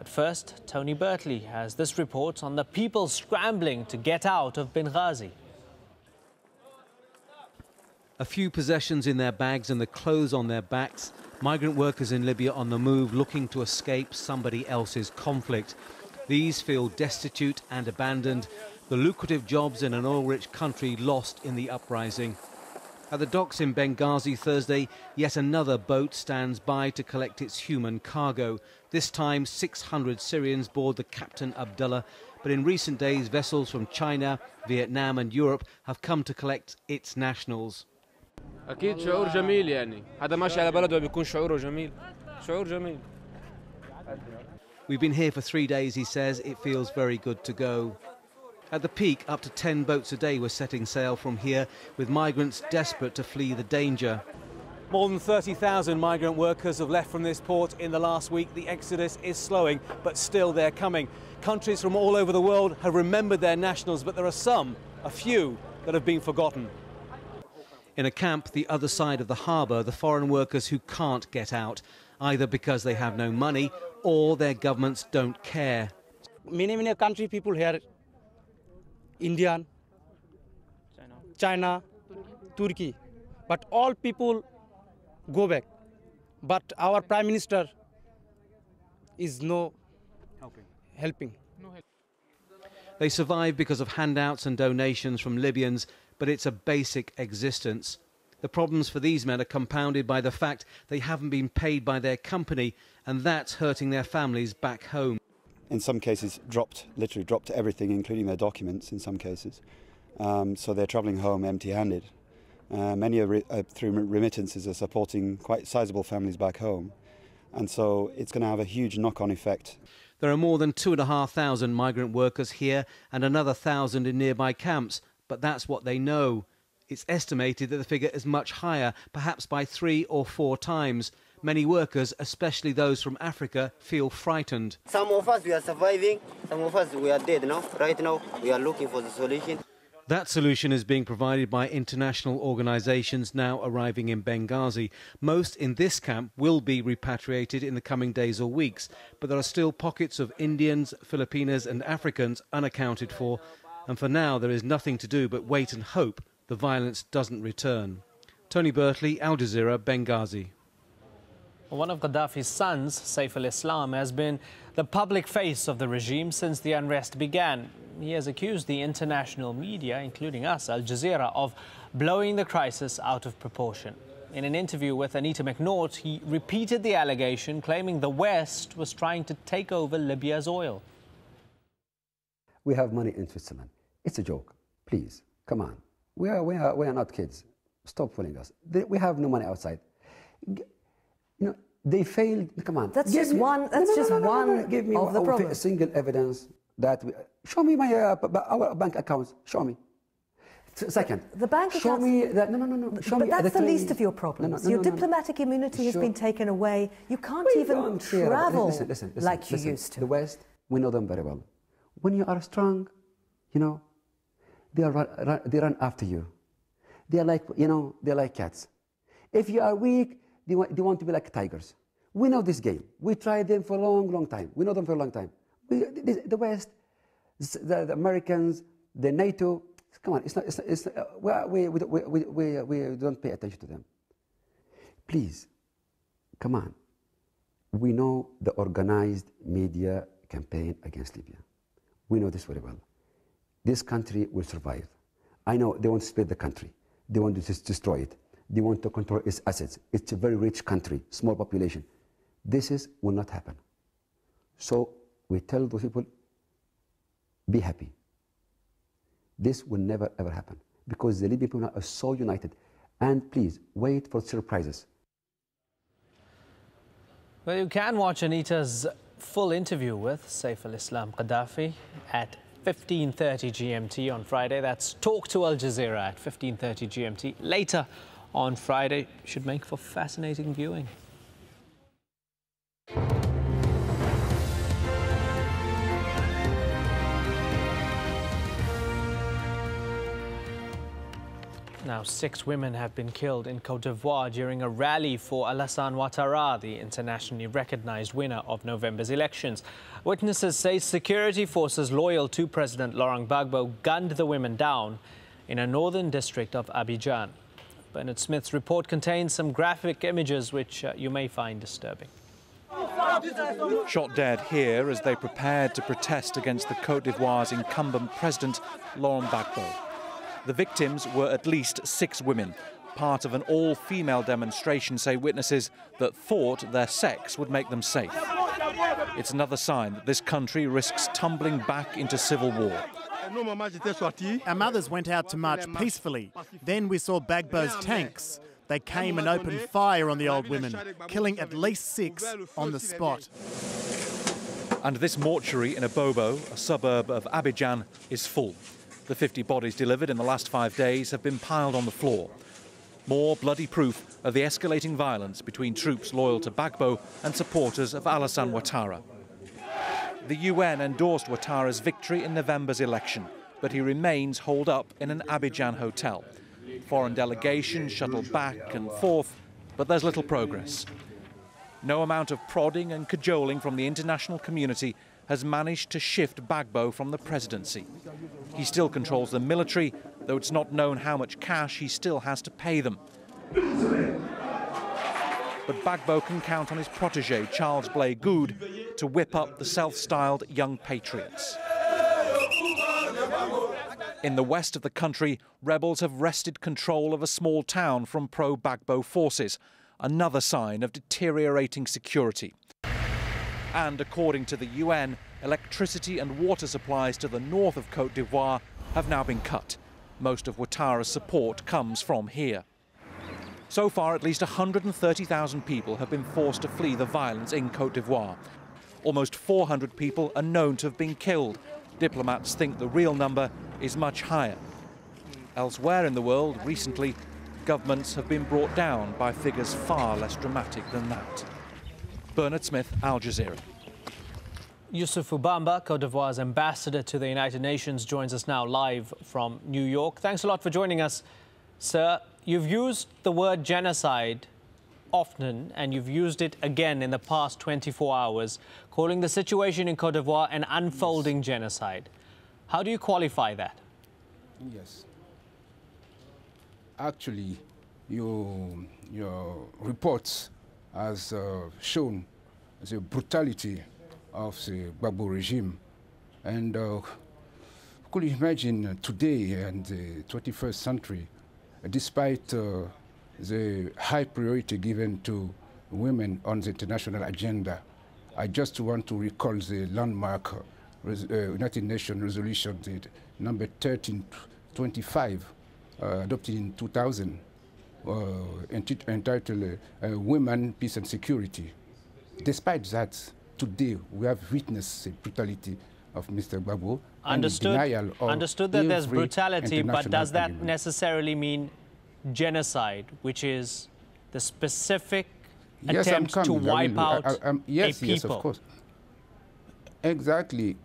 But first, Tony Bertley has this report on the people scrambling to get out of Benghazi. A few possessions in their bags and the clothes on their backs. Migrant workers in Libya on the move looking to escape somebody else's conflict. These feel destitute and abandoned. The lucrative jobs in an oil-rich country lost in the uprising. At the docks in Benghazi Thursday, yet another boat stands by to collect its human cargo. This time, 600 Syrians board the Captain Abdullah. But in recent days, vessels from China, Vietnam and Europe have come to collect its nationals. أكيد شعور جميل يعني حدا ماشي على بلده بيكون شعوره جميل شعور جميل. We've been here for 3 days, he says. It feels very good to go. At the peak, up to 10 boats a day were setting sail from here, with migrants desperate to flee the danger. More than 30,000 migrant workers have left from this port in the last week. The exodus is slowing, but still they're coming. Countries from all over the world have remembered their nationals, but there are a few, that have been forgotten. In a camp the other side of the harbour, the foreign workers who can't get out, either because they have no money or their governments don't care. Many country people here, Indian, China, Turkey, but all people go back. But our Prime Minister is no helping. They survive because of handouts and donations from Libyans, but it's a basic existence. The problems for these men are compounded by the fact they haven't been paid by their company, and that's hurting their families back home. In some cases, literally dropped everything, including their documents in some cases. So they're travelling home empty-handed. Many are through remittances are supporting quite sizable families back home. And so it's going to have a huge knock-on effect. There are more than 2,500 migrant workers here and another 1,000 in nearby camps, but that's what they know. It's estimated that the figure is much higher, perhaps by 3 or 4 times. Many workers, especially those from Africa, feel frightened. Some of us, we are surviving. Some of us, we are dead now. Right now, we are looking for the solution. That solution is being provided by international organisations now arriving in Benghazi. Most in this camp will be repatriated in the coming days or weeks, but there are still pockets of Indians, Filipinos and Africans unaccounted for, and for now there is nothing to do but wait and hope the violence doesn't return. Tony Bertley, AlJazeera, Benghazi. One of Gaddafi's sons, Saif al-Islam, has been the public face of the regime since the unrest began. He has accused the international media, including us, AlJazeera, of blowing the crisis out of proportion. In an interview with Anita McNaught, he repeated the allegation, claiming the West was trying to take over Libya's oil. We have money in Switzerland. It's a joke. Please, come on. We are not kids. Stop fooling us. We have no money outside. You know, they failed. Come on. That's just one. That's just one Give me of the problems. Single evidence that show me my our bank accounts. Show me. Second, the bank show accounts. Me that. No. Show but me that's the least of your problems. Your diplomatic immunity has been taken away. You can't even travel listen, like you used to. The West, we know them very well. When you are strong, you know, they run after you. They are like, you know, they're like cats. If you are weak, they want to be like tigers. We know this game. We tried them for a long time. We know them for a long time. The West, the Americans, the NATO. Come on, we don't pay attention to them. Please, come on. We know the organized media campaign against Libya. We know this very well. This country will survive. I know they want to split the country. They want to destroy it. They want to control its assets. It's a very rich country, small population. This will not happen. So we tell those people, be happy. This will never ever happen because the Libyan people are so united. And please, wait for surprises. Well, you can watch Anita's full interview with Saif al-Islam Gaddafi at 15:30 GMT on Friday. That's Talk to AlJazeera at 15:30 GMT. Later on Friday, should make for fascinating viewing. Now, 6 women have been killed in Côte d'Ivoire during a rally for Alassane Ouattara, the internationally recognized winner of November's elections. Witnesses say security forces loyal to President Laurent Gbagbo gunned the women down in a northern district of Abidjan. Bernard Smith's report contains some graphic images which you may find disturbing. Shot dead here as they prepared to protest against the Côte d'Ivoire's incumbent president, Laurent Gbagbo. The victims were at least 6 women, part of an all-female demonstration, say witnesses, that thought their sex would make them safe. It's another sign that this country risks tumbling back into civil war. Our mothers went out to march peacefully. Then we saw Gbagbo's tanks. They came and opened fire on the old women, killing at least 6 on the spot. And this mortuary in Abobo, a suburb of Abidjan, is full. The 50 bodies delivered in the last 5 days have been piled on the floor. More bloody proof of the escalating violence between troops loyal to Gbagbo and supporters of Alassane Ouattara. The UN endorsed Ouattara's victory in November's election, but he remains holed up in an Abidjan hotel. Foreign delegations shuttle back and forth, but there's little progress. No amount of prodding and cajoling from the international community has managed to shift Gbagbo from the presidency. He still controls the military, though it's not known how much cash he still has to pay them. But Gbagbo can count on his protégé, Charles Blé Goude, to whip up the self-styled young patriots. In the west of the country, rebels have wrested control of a small town from pro-Gbagbo forces, another sign of deteriorating security. And according to the UN, electricity and water supplies to the north of Côte d'Ivoire have now been cut. Most of Ouattara's support comes from here. So far, at least 130,000 people have been forced to flee the violence in Côte d'Ivoire. Almost 400 people are known to have been killed. Diplomats think the real number is much higher. Elsewhere in the world, recently, governments have been brought down by figures far less dramatic than that. Bernard Smith, AlJazeera. Yusuf Ubamba, Côte d'Ivoire's ambassador to the United Nations, joins us now live from New York. Thanks a lot for joining us, sir. You've used the word genocide often, and you've used it again in the past 24 hours, calling the situation in Côte d'Ivoire an unfolding genocide. How do you qualify that? Yes. Actually, your reports has shown the brutality of the Gbagbo regime. And could you imagine today and the 21st century, despite the high priority given to women on the international agenda, I just want to recall the landmark United Nations resolution number 1325, adopted in 2000, entitled Women, Peace and Security. Despite that, today we have witnessed the brutality of Mr. Gbagbo. Understood that there's brutality, but does that necessarily mean genocide, which is the specific attempt to wipe out a people? Yes, of course. Exactly.